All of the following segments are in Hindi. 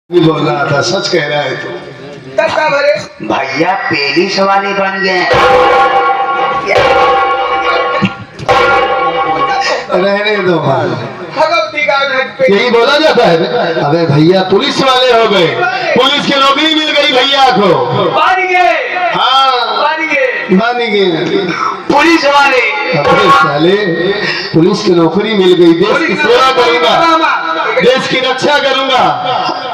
बोल रहा था, सच कह रहा है तू। भैया पेलिस वाले बन गए। रहने दो मान, यही बोला जाता है। अबे भैया पुलिस वाले हो गए, पुलिस की नौकरी मिल गई भैया को। हाँ मान गए पुलिस वाले। अबे साले पुलिस की नौकरी मिल गई, देश की सेवा करूंगा, देश की रक्षा करूंगा।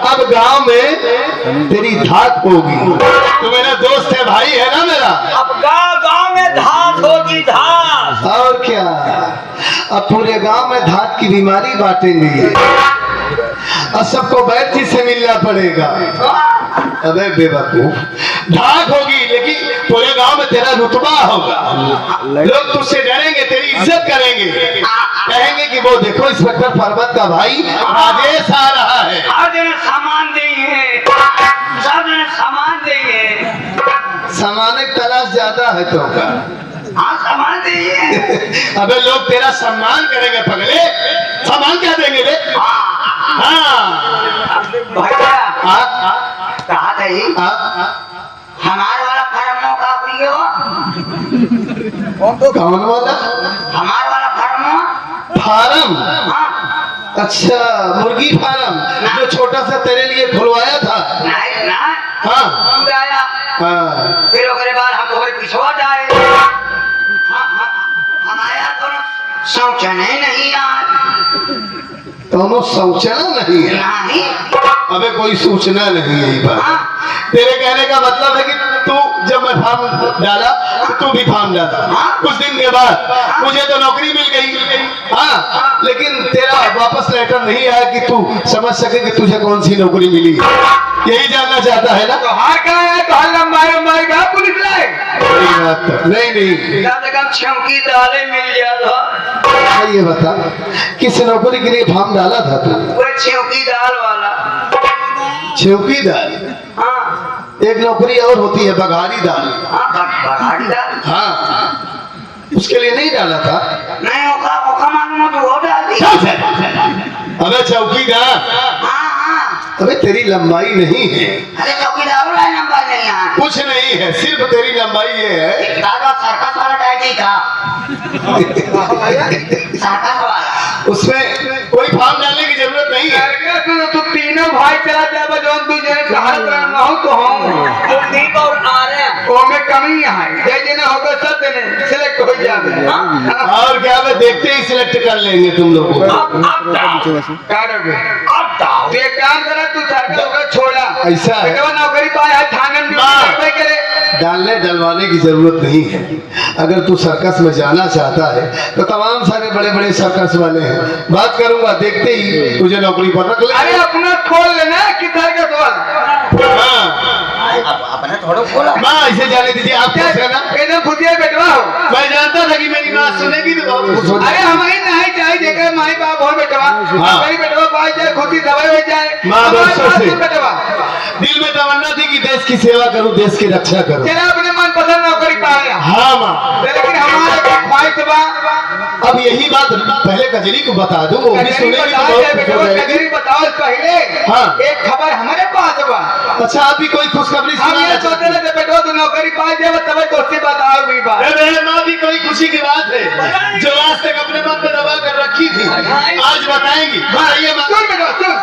अब गांव में तेरी धाक होगी। तू मेरा दोस्त है, भाई है ना मेरा। अब गांव में धात होगी, धात। और क्या, अब पूरे गांव में धात की बीमारी बांटेंगे और सबको बैठी से मिलना पड़ेगा। अबे बेवकूफ, धाक होगी लेकिन पूरे गांव में तेरा रुतबा होगा। लोग तुझसे डरेंगे, तेरी इज्जत करेंगे, कहेंगे कि वो देखो इंस्पेक्टर पर्वत का भाई राजेश आ रहा है। सामान देंगे, सब सामान देंगे। सामान की तलाश ज्यादा है तो का। हाँ सामान देंगे। अबे लोग तेरा सम्मान करेंगे पगले, सामान क्या देंगे रे? हाँ भैया कहा गई हमारे वाला फार्मों का कौन वाला? हमारे वाला फार्म? हाँ अच्छा, मुर्गी फार्म जो छोटा सा तेरे लिए खुलवाया था। नहीं ना। हाँ आया हाँ, फिर ओकरे बाद हम तोहरे पिछवा जाए। हमारा तो शौचने नहीं यार, दोनों शौचना नहीं है। नहीं। अबे कोई सूचना नहीं है ये बात। तेरे कहने का मतलब है कि तू जब मैं फार्म डाला तो तू भी फार्म डाला। कुछ दिन के बाद मुझे तो नौकरी मिल गई। हाँ, लेकिन तेरा वापस लेटर नहीं आया कि तू समझ सके कि तुझे कौन सी नौकरी मिली। यही जानना चाहता है ना? तो हार कहाँ है? तो हार लंबाई कहाँ पुलिस लाए? नहीं छमकी दाले मिल जाता। ये बता, किस नौकरी के लिए फार्म डाला था तू? वो छमकी दाल वाला। छेवकी दाल? हाँ। एक नौकरी और होती है बघारी दाल। बघारी दाल? हाँ, उसके लिए नहीं डाला था? नहीं ओका मालूम तो वो डाल दी। अबे चौकीदार, अबे तेरी लंबाई नहीं है। अरे चौकीदार वाला नंबर नहीं है। कुछ नहीं है, सिर्फ तेरी लंबाई ये है। सर्कस वाला टाइटी था। सर्कस वाला। उसमें कोई फार्म डालने की जरूरत नहीं है। तो तीनों भाई चला जाए बजौन तुझे भारत रहना हो तो हम कुलदीप और आर्य वो में कमी है। जय जने होगा सब जने सिलेक्ट हो जाए। और क्या, मैं देखते ही सिलेक्ट कर लेंगे तुम लोगों को। अब एक काम करा, तू सर्कस छोड़ा। ऐसा है? नौकरी पाया है थाने में करे। डालने डलवाने की जरूरत नहीं है। अगर तू सर्कस में जाना चाहता है तो तमाम सारे बड़े बड़े सर्कस वाले हैं, बात करूंगा, देखते ही तुझे नौकरी पर रख ले। अरे अपना खोल लेना कि सर्कस वाला। हाँ अपना थोड़ा खोला। माँ ऐसे जाने दीजिए, आप क्या कहना? एकदम खुदिया बेटवा हो। मैं जानता था कि मेरी बात सुनेगी तो बहुत खुश हो अरे जाएगी। हमारी नहीं चाहिए देखकर माई बाप हो बेटवा। हमारी बेटवा पास जाए, खुदी दवाई हो जाए। माँ बरसों से बेटवा दिल में तमन्ना थी कि देश की सेवा करूं, देश की रक्षा करूं। तेरा अपने मन पसंद नौकरी पाया। हाँ माँ, लेकिन हमारे ख्वाहिश बा। अब यही बात पहले कजरी को बता दूं, वो भी सुनेगी तो बहुत खुश हो जाएगी। कजरी बताओ पहले। हाँ। एक खबर हमारे पास बा। अच्छा, आप भी कोई खुशखबरी हम ये सुनाना सोच चाहते हैं? रहे थे बेटवा तू नौकरी पा जाए तब दोस्ती बताओ भी बात। मेरे माँ भी कोई खुशी की बात है जो आज तक अपने मन में दबा कर रखी थी, आज बताएंगी। बताइए माँ। सुन बेटवा सुन।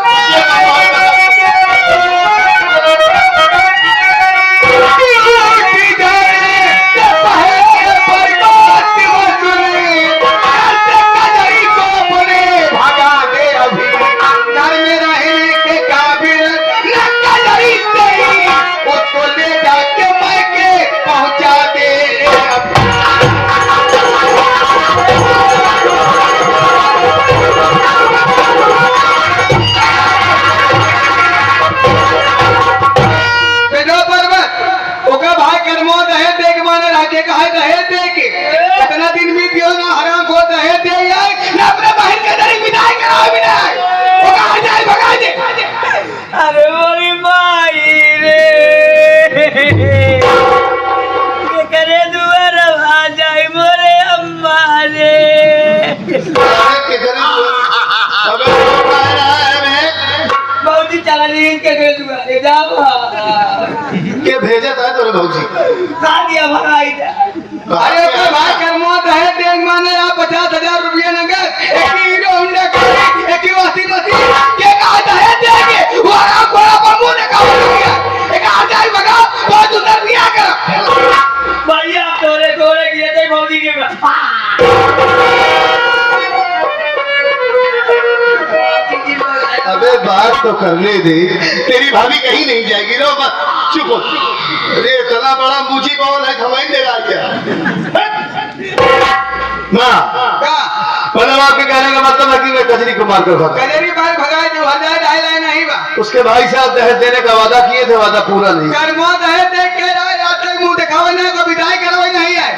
अरे बोली माई रे करे दुआर आ जाए मोरे अम्मा रे। बहुत ही चला के दुआ जावा के भेजा था तोरे भौजी सादिया भगाई दे अरे तो भाई कर्मो दहे देंग माने आप 50,000 रुपया नगद एक हीरो होंडा का एक वॉशिंग मशीन के कहा दहे देंगे वो आराम घोड़ा पर मुंह ने कहा रुपया एक हजार भगा बहुत उधर दिया कर भैया तोरे घोड़े किए थे भौजी के अबे बात तो करने दे, तेरी भाभी कहीं नहीं जाएगी। रो मत, चुप हो। अरे इतना बड़ा मुझी कौन है, हमें दे रहा क्या? माँ, मतलब आपके कहने का मतलब है कि मैं कजरी को मारकर भागा। कजरी भाई भगाए जो हजार ढाई लाइन नहीं बा उसके भाई साहब दहेज देने का वादा किए थे, वादा पूरा नहीं। कर्मो दहे देख के रात तक मुंह दिखावे ना को विदाई करवाई नहीं है।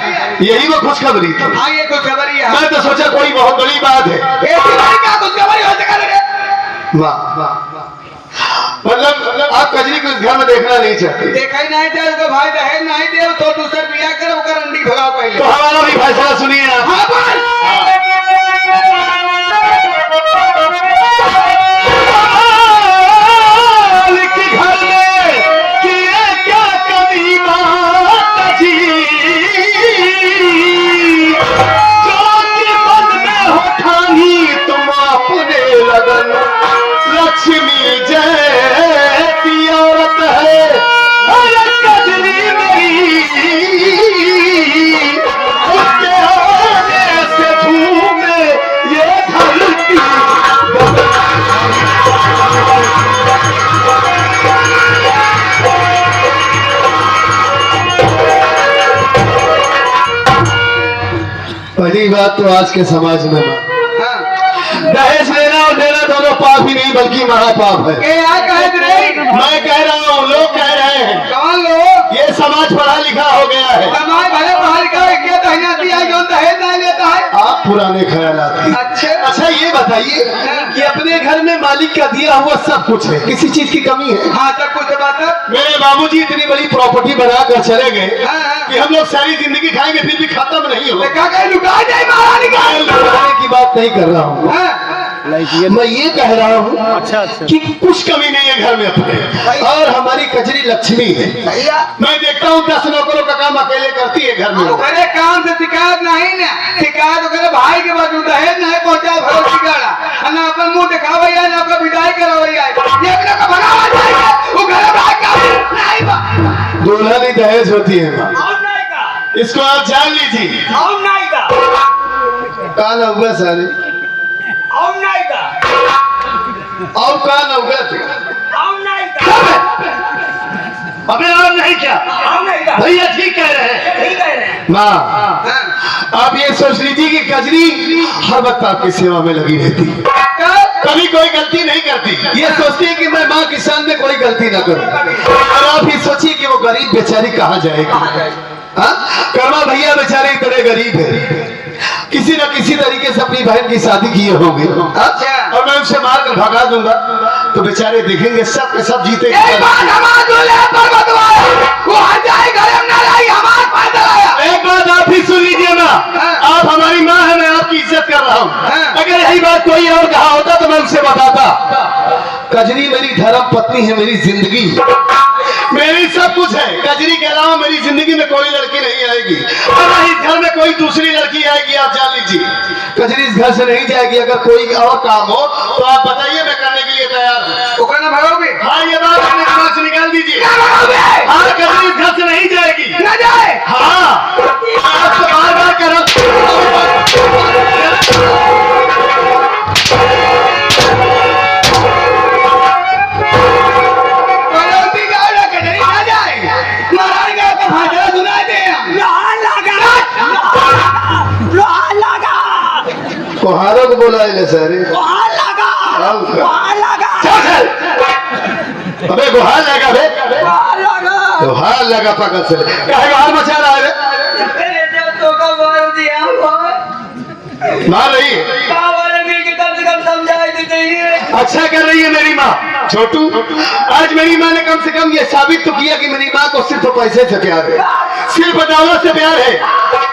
यही वो खुशखबरी थी। हाँ ये कुछ खबर ही है। मैं तो सोचा कोई बहुत बड़ी बात है। ऐसी बड़ी क्या कुछ खबर हो सका रे? मतलब आप कजरी को इस घर में देखना नहीं चाहते। देखा ही नहीं थे उसको भाई दहेज नहीं दे तो दूसरे बिया कर वो अंडी भगाओ पहले। तो हमारा भी फैसला सुनिए आप। हाँ बोल। लक्ष्मी जैसी औरत है कजरी मेरी, उसके आने से झूमे ये धरती। पहली बात तो आज के समाज में दहेज लेना और देना दोनों पाप ही नहीं बल्कि महापाप है। मैं कह रहा हूँ, लोग कह रहे हैं। कौन लोग? ये समाज पढ़ा लिखा हो गया है। समाज भले पढ़ा लिखा है क्या दहेज दिया जो दहेज नहीं लेता है? आप पुराने ख्यालात हैं। अच्छा ये बताइए कि अपने घर में मालिक का दिया हुआ सब कुछ है, किसी चीज की कमी है? हाँ सब कुछ बात है। मेरे बाबूजी इतनी बड़ी प्रॉपर्टी बना कर चले गए हाँ। कि हम लोग सारी जिंदगी खाएंगे फिर भी खत्म नहीं हो। लुटा जाए महारानी का। लुटाने की बात नहीं कर रहा हूँ, मैं ये कह रहा हूँ कि कुछ कमी नहीं है घर में अपने, और हमारी कजरी लक्ष्मी है। मैं देखता हूँ 10 नौकरों का काम अकेले करती है घर में। अरे काम से शिकायत नहीं ना, शिकायत करे भाई के बाद दहेज नहीं पहुंचा भरोस बिगाड़ा ना अपन मुंह दिखावा या ना आपका विदाई करवाइया ये अपने को भगावा जाएगा वो घर भाग का नहीं बा। दुल्हन ही दहेज होती है माँ, और नहीं का इसको आप जान लीजिए। और नहीं का कान होगा सारे, और नहीं का और कान होगा तू। और नहीं का अबे और नहीं क्या? और नहीं का भैया ठीक कह रहे हैं। ठीक कह रहे हैं। माँ आप ये सोच लीजिए कि कजरी हर वक्त आपकी सेवा में लगी रहती है, कभी कोई गलती नहीं करती। ये सोचती है कि मैं माँ के सामने कोई गलती ना करूं। और आप ही सोचिए कि वो गरीब बेचारी कहाँ जाएगी। हाँ, कर्मा भैया बेचारे इतने गरीब है, किसी न किसी तरीके से अपनी बहन की शादी किए होंगे। अच्छा। और मैं उनसे मार कर भगा दूंगा तो बेचारे देखेंगे सब के सब जीते। एक बात आप ही सुन लीजिए ना, आप हमारी माँ है, मैं आपकी इज्जत कर रहा हूँ। अगर यही बात कोई और कहा होता तो मैं उनसे बताता। कजरी मेरी धर्म पत्नी है, मेरी जिंदगी, मेरी सब कुछ है। कजरी के अलावा मेरी जिंदगी में कोई लड़की नहीं आएगी, और ना इस घर में कोई दूसरी लड़की आएगी। आप जान लीजिए कजरी इस घर से नहीं जाएगी। अगर कोई और काम हो तो आप बताइए, मैं करने के लिए तैयार हूँ। हाँ, ये बात अपने दिमाग से निकाल दीजिए। हाँ, कजरी इस घर से नहीं जाएगी। न जाए। हाँ, आपको बार बार कह रहा कोहारों को बोला है सर। अबे गुहार लगा बे, गुहार लगा पकड़ से क्या गुहार मचा रहा है? तो का बोल दिया मार रही है, कम से कम समझाई दीजिए। अच्छा कर रही है मेरी माँ। छोटू, आज मेरी माँ ने कम से कम ये साबित तो किया कि मेरी माँ को सिर्फ पैसे से प्यार है, सिर्फ दौलत से प्यार है,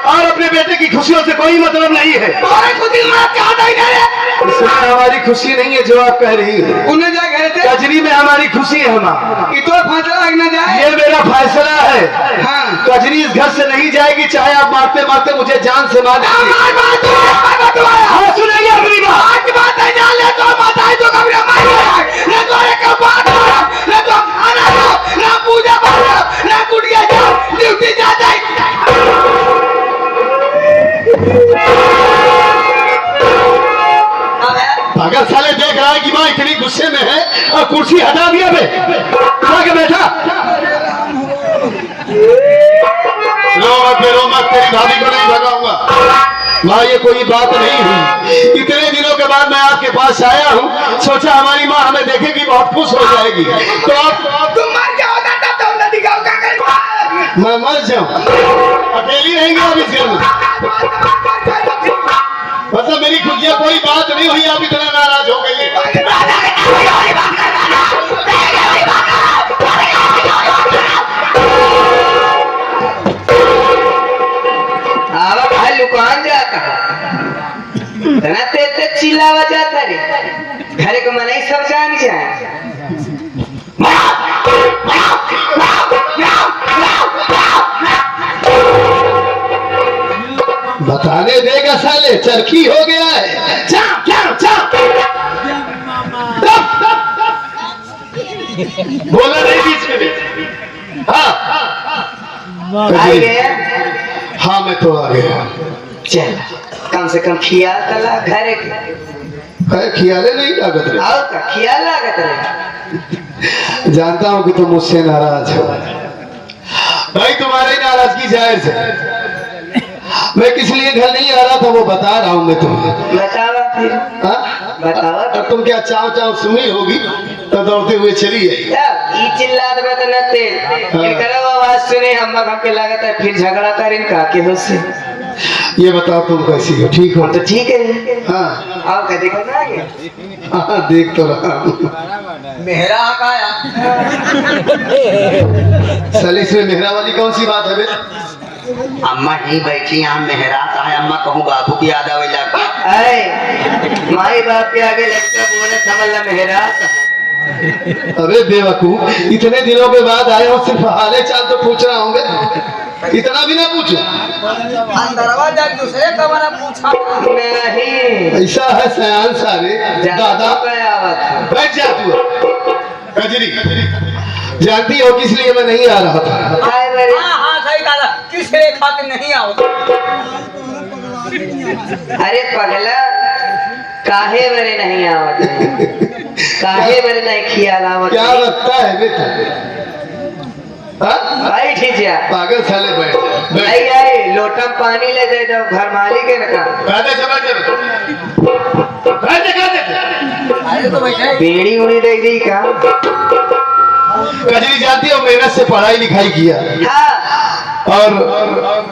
और अपने बेटे की खुशियों से कोई मतलब नहीं है। इसमें हमारी खुशी नहीं है जो आप कह रही है। उन्हें जाकर कैसे कजरी में हमारी खुशी है माँ। कि तो फैसला ही न जाए। ये मेरा फैसला है। हाँ कजरी इस घर से नहीं जाएगी, चाहे आप मारते मारते मुझे जान से मार दीजिए। हाँ, सुनेंगे अपनी बात। अगर साले देख रहा है कि माँ इतनी गुस्से में है और कुर्सी हटा दिया बे, आके बैठा। रो मत, तेरी भाभी को नहीं भगाऊंगा। माँ ये कोई बात नहीं हुई। इतने दिनों के बाद मैं आपके पास आया हूँ, सोचा हमारी माँ हमें देखेगी, बहुत खुश हो जाएगी। तो आप तुम मर जाओ दादा, तो नदी का क्या करें? मैं मर जाऊं, अकेली रहेंगे आप इस घर में। मतलब मेरी खुशियाँ कोई बात नहीं हुई, आप इतना नाराज हो गई। लुकान जाता तना ते चिल्लावा जाता रे घरे को मनाई सब जान जाए। बताने देगा साले, चरखी हो गया है। चाप चाप चाप, बोला नहीं बीच में। हाँ आ गया। हाँ मैं तो आ गया। चल कम से कम खियाल तला घरे के है, खियाले नहीं लागत रे। आओ का खियाल लागत रहे। जानता हूँ कि तुम मुझसे नाराज हो भाई, तुम्हारी नाराजगी जायज है। मैं किस लिए घर नहीं आ रहा था वो बता रहा हूँ मैं तुम्हें। बतावा फिर। हाँ? बतावा अब तुम क्या चाव चाव सुनी होगी तो दौड़ते हुए चली आई। ई चिल्लात बत नते इनकर आवाज सुने हम के लागत है फिर झगड़ा कर इनका के हो से। ये बताओ तुम कैसी हो, ठीक हो? हम तो ठीक है। हाँ आओ का देखो ना आगे। हाँ देख तो रहा हूँ। मेहरा आया साले इसमें मेहरा वाली कौन सी बात है बे? अम्मा ही बैठी यहाँ मेहरात है। अम्मा कहूँ बाबू की याद आवे लगा। अरे माई बाप के आगे लगता बोले समझ मेहरात। अबे बेवकूफ, इतने दिनों के बाद आए हो, सिर्फ हाले चाल तो पूछ रहा हूँ, इतना भी ना पूछो। अंदरवा जा दूसरे का बना पूछा नहीं ऐसा है सयान सारे दादा। आवत बैठ जा तू। कजरी जानती हो किस लिए मैं नहीं आ रहा था? हाय मेरे हाँ सही कहा, किस खातिर नहीं आओ? अरे पगला काहे बरे नहीं आवत काहे बरे नहीं खियाल आवत। क्या लगता है बेटा? हाँ? बैठ जा पागल साले, बैठ जा। बैठ। नहीं आई लोटा में पानी ले जाए तो घर मालिक है ना का बैठ जा, बैठ जा। बैठ जा, बैठ जा। अरे तो बैठे बीड़ी उड़ी दे दी का। कजरी जानती हो मेहनत से पढ़ाई लिखाई किया हाँ और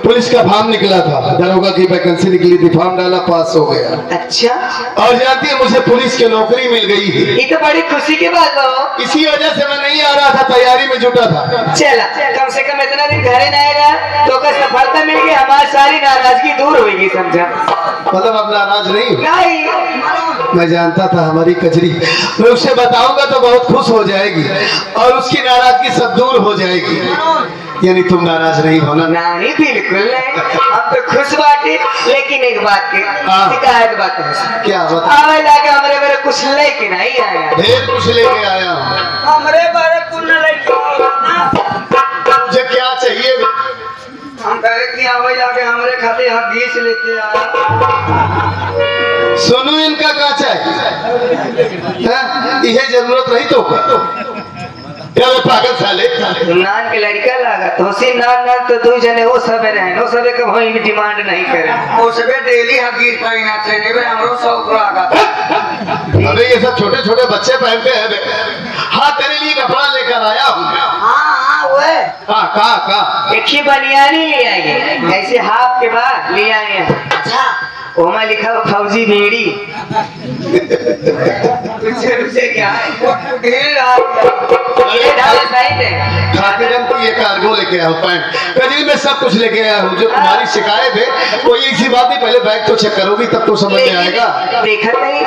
पुलिस का फॉर्म निकला था, दरोगा की वैकेंसी निकली थी, फॉर्म डाला, पास हो गया। अच्छा और जानती है मुझे पुलिस की नौकरी मिल गई है। ये तो बड़ी खुशी की बात हो। इसी वजह से मैं नहीं आ रहा था, तैयारी में जुटा था। चला कम से कम इतना दिन घरे न आएगा तो का सफलता मिल गई, हमारी सारी नाराजगी दूर होगी समझा। मतलब अब नाराज नहीं हूँ। नहीं मैं जानता था हमारी कजरी, मैं उसे बताऊंगा तो बहुत खुश हो जाएगी और उसकी नाराजगी सब दूर हो जाएगी। यानी तुम नाराज नहीं होना? नहीं बिल्कुल नहीं, हम तो खुश बाटे। लेकिन एक बात की हाँ। शिकायत बात है। क्या बता? आवे लाके हमरे मेरे कुछ लेके नहीं आया। ढेर कुछ लेके आया हूँ। हमरे बारे पुण्य लगे मुझे क्या चाहिए? हम कहे कि आवे लाके हमरे खाते हम 20 लेके आया। सुनो इनका क्या चाहिए? यह जरूरत नहीं तो क्या वे पागल साले? नान के लड़का लागा तो सी नान नान तो दो जने वो सबे रहे, वो सबे का कोई डिमांड नहीं करे। वो सबे डेली हम 20 महीना से नहीं हमरो 100 आगा। अबे ये सब छोटे छोटे बच्चे पहनते हैं बे। हाँ तेरे लिए कपड़ा लेकर आया हूँ। हाँ वो है। हाँ का एक ही बनियानी ले आएंगे ऐसे हाफ के बाद ले आए। अच्छा ओमा लिखा हो फौजी बीड़ी। रुसे क्या है? ये ढाल साइड है। खातिरन की ये कार्गो लेके आया हूँ, पैंट कजरी में सब कुछ लेके आया हूँ। जो तुम्हारी शिकायत है कोई ऐसी बात नहीं, पहले बैग तो चेक करोगी तब तो समझ में आएगा। देखा नहीं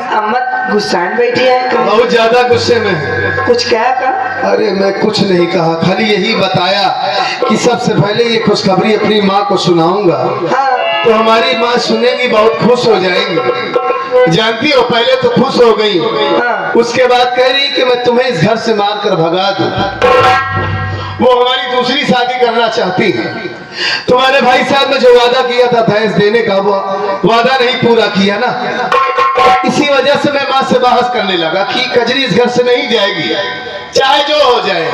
अम्मा गुस्सान बैठी है बहुत ज्यादा गुस्से में है। कुछ क्या का? अरे मैं कुछ नहीं कहा, खाली यही बताया कि सबसे पहले ये खुशखबरी अपनी माँ को सुनाऊंगा हाँ तो हमारी माँ सुनेगी, बहुत खुश हो जाएंगी। जानती हो, पहले तो खुश हो गई, हाँ। उसके बाद कह रही कि मैं तुम्हें इस घर से मार कर भगा दूं। वो हमारी दूसरी शादी करना चाहती है। तुम्हारे भाई साहब ने जो वादा किया था भैंस देने का, वो वादा नहीं पूरा किया ना, इसी वजह से मैं माँ से बहस करने लगा कि कजरी इस घर से नहीं जाएगी, चाहे जो हो जाए।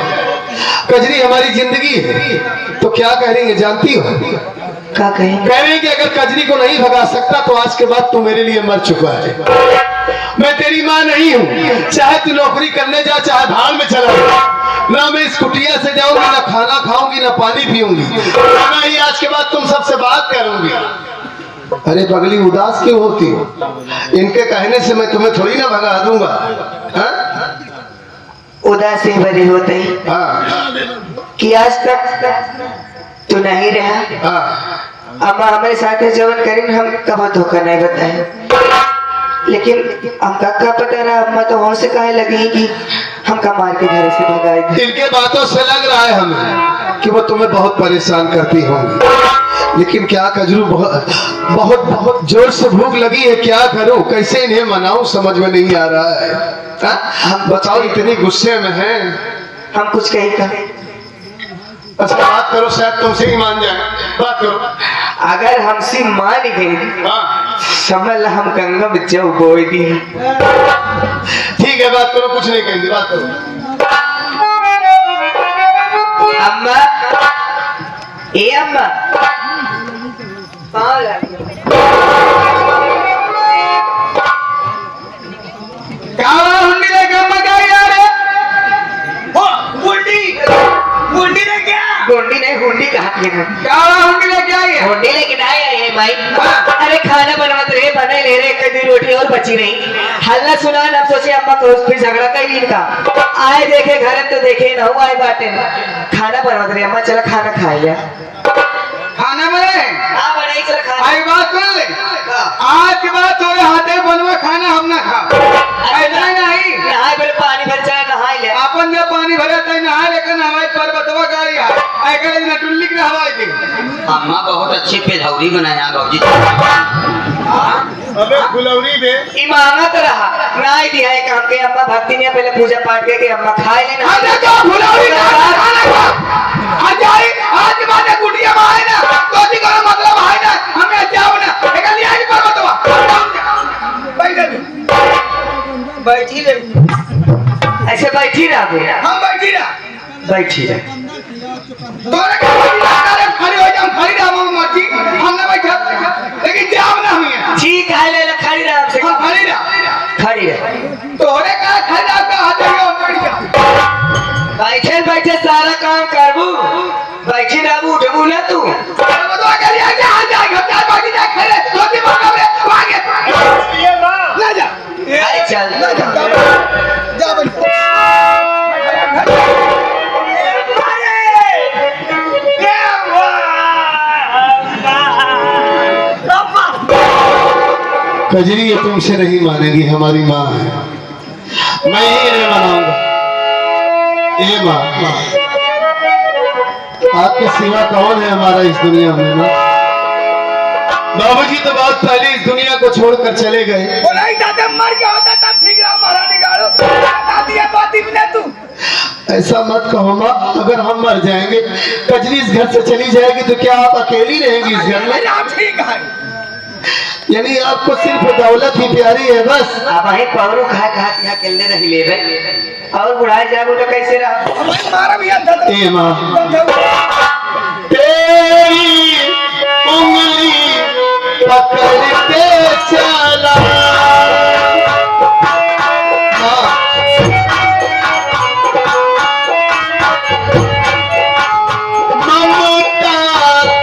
कजरी हमारी जिंदगी है। तो क्या कह रही है जानती हो? क्या कहें? कह रही कि अगर कजरी को नहीं भगा सकता तो आज के बाद तू मेरे लिए मर चुका है। मैं तेरी माँ नहीं हूँ, चाहे तू नौकरी करने जा, चाहे भाड़ में चला जा, ना मैं इस कुटिया से जाऊंगी, ना खाना खाऊंगी, ना पानी पीऊंगी, ना ही आज के बाद तुम सबसे बात करूंगी। अरे पगली, उदास क्यों होती हो? इनके कहने से मैं तुम्हें थोड़ी ना भगा दूंगा। हाँ? उदासी भरी होते ही हाँ, कि आज तक तू नहीं रहा। हाँ। अम्मा हमारे साथ जवन करीन हम कब धोखा नहीं बताए, लेकिन हमका क्या पता रहा। अम्मा तो वहां से कहे लगी कि हमका मार के घर से भगाएगी। इनके बातों से लग रहा है हमें कि वो तुम्हें बहुत परेशान करती होंगी, लेकिन क्या कजरू, बहुत बहुत बहुत जोर से भूख लगी है, क्या करूं, कैसे इन्हें मनाऊं, समझ में नहीं आ रहा है। हाँ? बताओ, इतनी गुस्से में हैं। हम कुछ कही का? अच्छा बात करो, शायद तुमसे ही मान जाए। बात करो। अगर हमसे मान गई हाँ समझ ला हम गंगा में जाओ बोई दी। ठीक है, बात करो, कुछ नहीं कहेंगे, बात करो। अम्मा, ए अम्मा, पाँव लगी। काला हुंडी लेके अम्मा क्या यार है? हो गुंडी गुंडी ने क्या गोंडी नहीं हुंडी कहा थी ना। काला हुंडी लेके आई है। हुंडी लेकिन आए है भाई। अरे खाना बनवा रहे, बना ले रहे, कभी रोटी और बची नहीं। हल्ला सुना ना, सोचे अम्मा को फिर झगड़ा कर इनका। आए देखे घर में तो देखे ना, आए बाटे ना खाना बनवा रहे। अम्मा चला खाना खा लिया। खाना में हाँ बनाई, चला खाना। आई बात सुन ले, आज के बाद थोड़े हाथे बनवा खाना हम ना खा। ऐसा नहीं, नहाए पहले पानी भर जाए, नहाए ले। अपन जब पानी भरे तय नहा, लेकिन हमारे पर बतवा का यार ऐसे ना टुल्ली के हवाई के। अम्मा बहुत अच्छी पेधौरी बनाया बाबूजी। अबे फुलौरी दे। इमामत तो रहा नहीं दिया है काम के। अम्मा भक्ति ने पहले पूजा पाठ करके अम्मा खाए लेना। अरे तो फुलौरी खाना खा। आज आई, आज के बाद कुटिया में आए ना, तो जी का मतलब है ना, हमें जाओ ना, लेकिन लिया नहीं पर बतवा। बैठी रहे, ऐसे बैठी रहा। हम बैठी ना, बैठी रहे। तोरे का खड़ी हो जाओ, खड़ी रहो मर्जी, हम ना बैठा, लेकिन जाओ ना हमें। ठीक है, ले ले, खड़ी रहा हमसे। हम खड़ी रह, खड़ी रहे। तोरे का खड़ी रह का हाथ में बैठे बैठे सारा काम करबू, बैठी रहबू, उठबू ना तू। बतवा के लिया क्या आ जाए, घर चार बाकी जा खड़े, रोटी बना ले, आगे ये मां ना जा। अरे चल जा बन। कजरी ये तुमसे नहीं मानेगी, हमारी माँ है, मैं ही इन्हें मनाऊंगा। ए माँ, आपके सिवा कौन है हमारा इस दुनिया में ना? बाबूजी तो बहुत पहले इस दुनिया को छोड़कर चले गए। वो नहीं दादा मर गया होता तब ठीक रहा, महारानी गाड़ो दादी है बात इतने तू। ऐसा मत कहो माँ, अगर हम मर जाएंगे, कजरी इस घर से चली जाएगी तो क्या आप अकेली रहेंगी इस घर में? अरे आप ठीक है, यानी आपको सिर्फ दौलत ही प्यारी है बस? अब वही पवरू खा खा यहाँ केले नहीं ले रहे और बुढ़ाए जाबू तो कैसे रहा? हमारे मारा भी अंदर ए माँ, तेरी उंगली पकड़ते चला, ममता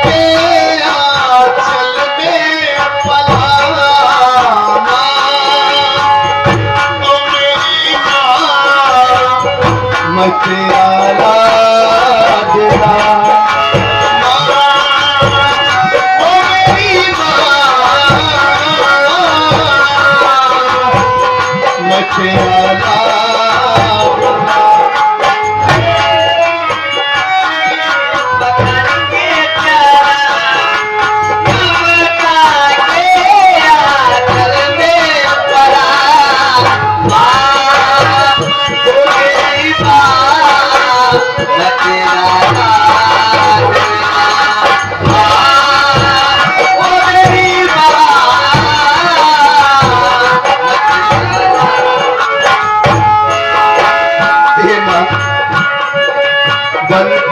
के आंचल में पलाना, ओ मेरी माँ, मैं तेरा लाडला। ओ मेरी माँ,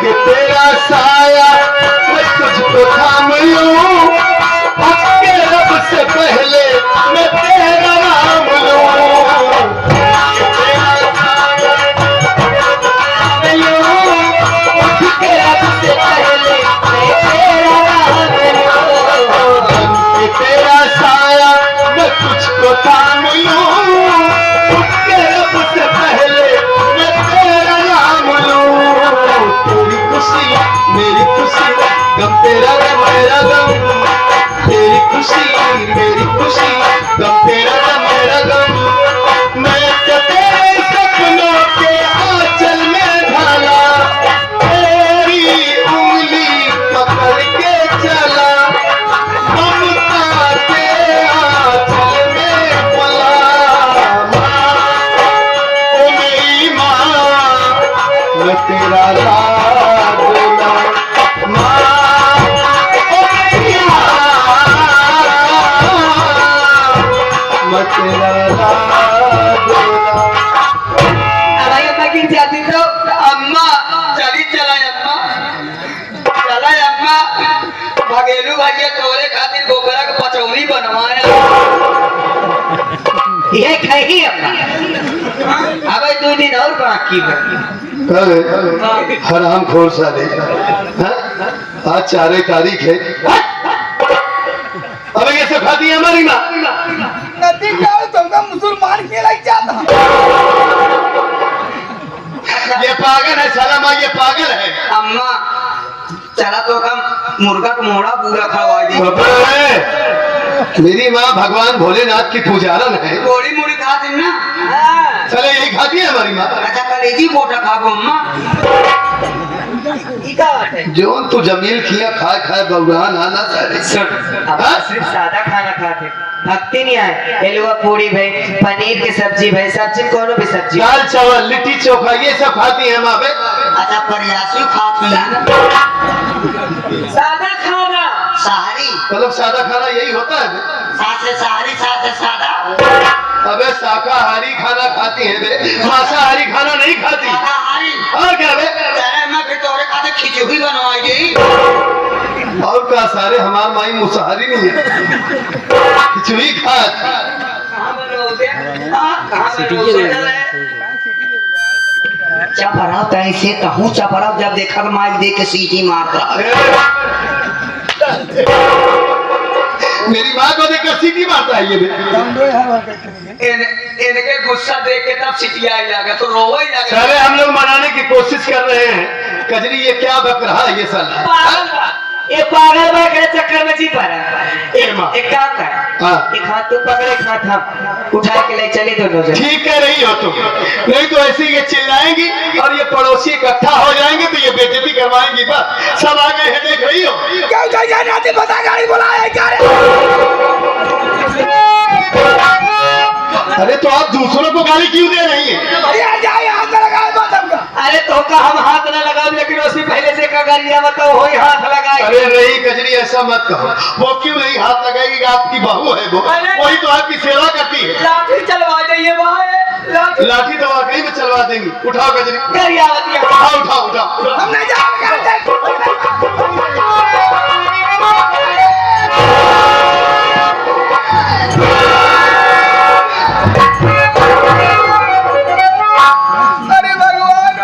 कि तेरा साया मैं तुझको थाम लूं, आपके रब से पहले मैं तेरा नाम लूं। तेरा साया थाम लूं, आपके रब से पहले मैं तेरा नाम लूं। कि तेरा साया मैं तुझको थाम लूं, आपके रब से पहले मैं तेरा नाम लूं। तेरी खुशी मेरी खुशी, गम तेरा गम मेरा गम, तेरी खुशी मेरी खुशी, गम तेरा गम मेरा गम। मैं तो तेरे सपनों के आंचल में ढाला, तेरी उंगली पकड़ के चला, ममता के आंचल में पला। माँ, ओ मेरी माँ, मैं तेरा लाडला, माँ, ओ मेरी माँ, मैं तेरा लाडला। हमारी अम्मा की जाती तो अम्मा चली चलाए अम्मा, चलाए अम्मा। भगेलू भैया तोरे खातिर गोबरा के पचौरी बनवाया। ये कही अम्मा। अब 2 दिन और बाकी है। अरे हराम खोर साले, हाँ? आज 4 तारीख है। अबे ये सब खाती है हमारी माँ। नदी जाओ तुमका मुसलमान खेला जाता। ये पागल है साला माँ, ये पागल है। अम्मा चला तो कम मुर्गा का मोड़ा पूरा खवा दी। अबे, मेरी माँ भगवान भोलेनाथ की पुजारन है। गोली मुड़ी खाती ना। चले यही खाती है हमारी माँ। अच्छा कलेजी मोटा खाबो अम्मा। ये क्या बात है? जो तू जमील किया खाए खाए बउरान आना साले। अब सिर्फ सादा खाना खाते, भक्ति नहीं आए। एलुआ पूरी भाई, पनीर की सब्जी भाई, सब्जी कोनो भी सब्जी। दाल चावल लिट्टी चोखा ये सब खाती है माँ बे। अच्छा प्रयासी खाती है सादा खाना। सहारी मतलब सादा खाना यही होता है बे। सासे सहारी सासे सादा। अबे शाकाहारी खाना खाती है बे, मांसाहारी खाना नहीं खाती। शाकाहारी और क्या बे? तेरे मैं फिर तोरे खाते खिचड़ी बनवाई गई। और क्या सारे हमार माई मुसाहारी नहीं है, खिचड़ी खात। कहाँ बनोगे? कहाँ बनोगे? चपराव कैसे कहूँ चपराव जब देखा तो माइक देख के सीटी मार रहा है। मेरी माँ को देखकर सीटी मारता है ये बे। इनके गुस्सा देख के तब सिटिया ही लगा तो रोवा ही लगा। साले हम लोग मनाने की कोशिश कर रहे हैं, कजरी ये क्या बक रहा है ये साला। ये पागल भाई के चक्कर में जी पा रहा। माँ। एक काम कर, हाँ। एक हाथ तू पकड़े, एक हाथ हम उठा के ले चले दोनों जन। ठीक कह रही हो तुम, नहीं तो ऐसे ही ये चिल्लाएंगी और ये पड़ोसी इकट्ठा हो जाएंगे तो ये बेइज्जती करवाएंगी। बस सब आ गए हैं, देख रही हो। क्या क्या नाती बता गाड़ी बुलाया क्या रे? अरे तो आप दूसरों को गाली क्यों दे रही हैं? भैया जाए हाथ लगाए बात हमका। अरे तो का हम हाथ न लगाओ, लेकिन उससे पहले से का गरिया बताओ हो हाथ लगाए। अरे नहीं कजरी ऐसा मत कहो, वो क्यों नहीं हाथ लगाएगी? आपकी बहू है वो, वही तो आपकी सेवा करती है। लाठी चलवा जाइए वहाँ लाठी तो वाकई में चलवा देंगी। उठाओ कजरी, गरियावती उठाओ उठाओ उठाओ। हम नहीं जाएंगे। अरे भगवान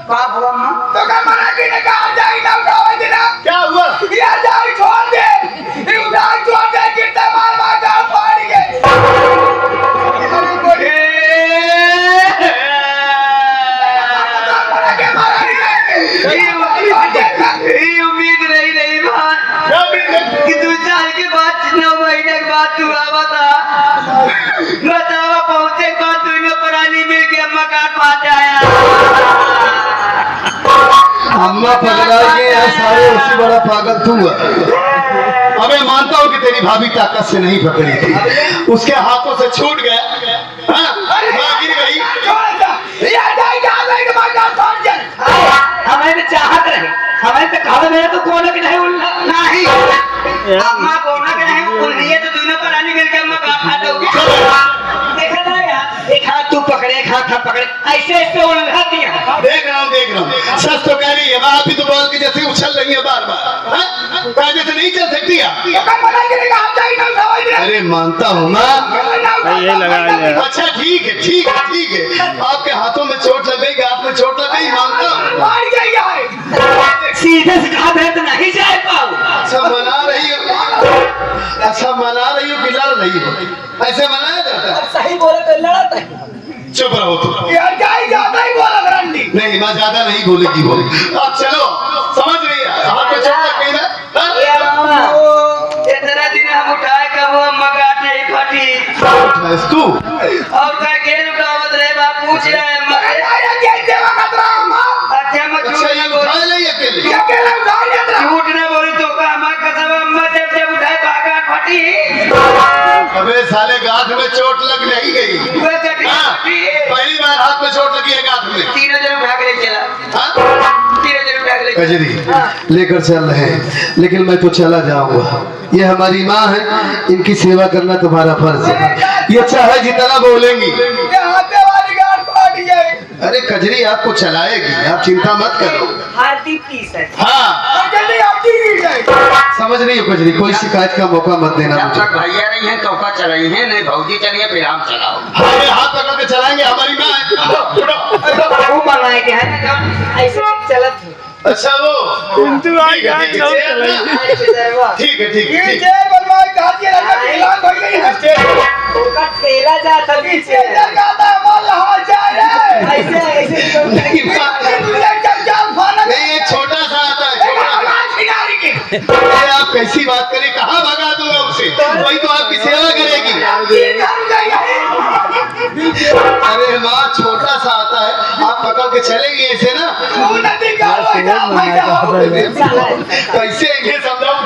बाप हुआ अम्मा तो क्या मना की ने कहा जाए ना उठाओ देना। क्या हुआ? यार जाए छोड़ दे, ये उठा छोड़ दे, गिरता मार मार गाल फाड़ गए। अरे बोले मारा नहीं ये उम्मीद नहीं रही बात कि 2 साल के बाद 9 महीने के बाद तू बता बतावा पहुंचे बाद दोनों प्राणी मिल के अम्मा काट पाते आया। अम्मा पगला के यहाँ सारे उससे बड़ा पागल तू है। अबे मानता हूँ कि तेरी भाभी ताकत से नहीं पकड़ी थी, उसके हाथों से छूट गया। हाँ? माँ गिर गई। छोड़ दे, यार जाए कहाँ गए कि मार गाल फाड़ गए। हमारे में चाहत रहे, हमारे तो कहा मेरा तो कोनो की नहीं उल्ला नहीं अम्मा कोना के नहीं बोल है तो दोनों प्राणी मिल के अम्मा काट दोगे। देखा ना यार, एक हाथ तू पकड़े, एक हाथ था पकड़े ऐसे ऐसे उलझा दिया। देख रहा हूँ सच तो कह रही है, आप भी तो बॉल की जैसे उछल रही है बार बार, कायदे से नहीं चल सकती आप। अरे मानता हूँ मैं, ये लगा अच्छा ठीक है ठीक है ठीक है, आपके हाथों में चोट लग गई, हाथ में चोट लग गई, मानता हूँ। सीधे सिखा दे तो नहीं जाए पाऊ। अच्छा मना रही हो, अच्छा मना रही हो कि लड़ रही हो, ऐसे मनाया जाता है? सही बोले तो लड़त है। चुप रहो तुम। ज्यादा ही बोला गारंटी। नहीं माँ ज्यादा नहीं बोलेगी बोले, अब चलो समझ रही है, हाथ में चोट लग गई ना, हाँ? ये मामा इतना दिन हम उठाए कब अम्मा काट नहीं फटी तू और का खेल उठावत रहे बाप पूछ रहे अम्मा अच्छा मैं अच्छा ये उठा ले अकेले, झूठ न बोली तो का हमार कसम अम्मा जब जब उठाए बागा फटी अबे साले गांठ में चोट लग नहीं गई, वो कटी हाँ, फटी पहली बार हाथ में चोट लगी है गांठ में। तीनों जन उठा के ले चला, हाँ? तीनों जन उठा के ले कजरी लेकर चल रहे हैं, लेकिन मैं तो चला जाऊंगा, ये हमारी माँ है, इनकी सेवा करना तुम्हारा फर्ज है, ये चाहे जितना बोलेंगी। अरे कजरी आपको चलाएगी, आप चिंता मत करो। हार्दिक की सर हाँ समझ रही हो कजरी, कोई शिकायत का मौका मत देना जब मुझे। तक भैया नहीं है कौका चलाई है, नहीं भौजी चली है फिर हम चलाओ। हमें हाथ पकड़ के चलाएंगे, हमारी माँ है। वो मंगाए के है ना ऐसे चलत है। अच्छा वो पिंटू आ गया, ठीक चलो है ठीक है ठीक है ठीक है। उनका ठेला जाता पीछे ऐसे ऐसे नहीं नहीं, एक छोटा सा आता है, छोटा सा। अरे आप कैसी बात करें, कहाँ भगा दूंगा उसे, वही तो आपकी सेवा करेगी। अरे माँ छोटा सा आता है, आप पकड़ के चलेंगे ऐसे ना, कैसे इन्हें समझाऊं?